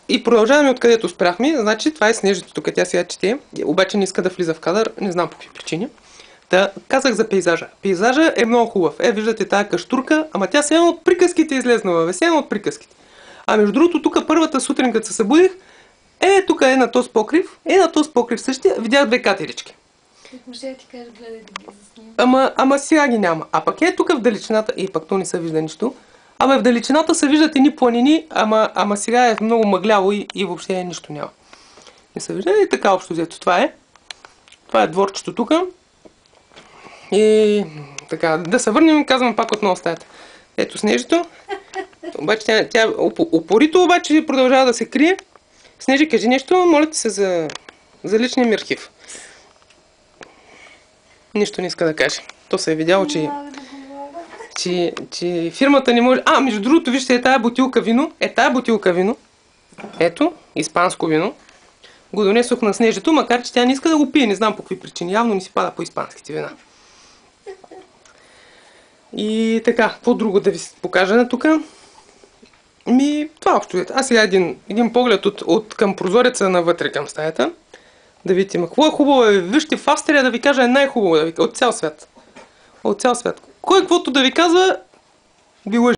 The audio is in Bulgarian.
И продължаваме откъдето спряхме. Значи това е Снежето тук, тя сега чете, обаче не иска да влиза в кадър, не знам по какви причини. Та казах за пейзажа. Пейзажа е много хубав. Виждате тази каштурка, ама тя сега от приказките излезнала, сега от приказките. А между другото, тук първата сутрин, като се събудих, тук е на този покрив същия, видях две катерички. Може да ти кажа, гледай да ги засним. Ама сега ги няма. А пък тук в далечината, пък то не се вижда нищо. Ама в далечината се виждат едни планини, ама сега е много мъгляво и въобще нищо няма. Не се вижда и така общо взето. Това е. Това е дворчето тук. И така, да се върнем, казвам пак отново стаята. Ето Снежето. Обаче тя упорито обаче продължава да се крие. Снежи, кажи нещо, моля ти се за личния ми архив. Нищо не иска да каже. То се е видяло, че фирмата не може... Между другото, вижте, тая бутилка вино. Ето, испанско вино. Го донесох на Снежето, макар че тя не иска да го пие. Не знам по какви причини. Явно не си пада по испанските вина. И така, какво друго да ви покажа на тук? Това общо е. Аз сега един поглед от към прозореца навътре към стаята. Да видите, какво е хубаво. Вижте, в Австрия да ви кажа е най-хубаво от цял свят. От цял свят. Кой каквото да ви казва, ви лъжи.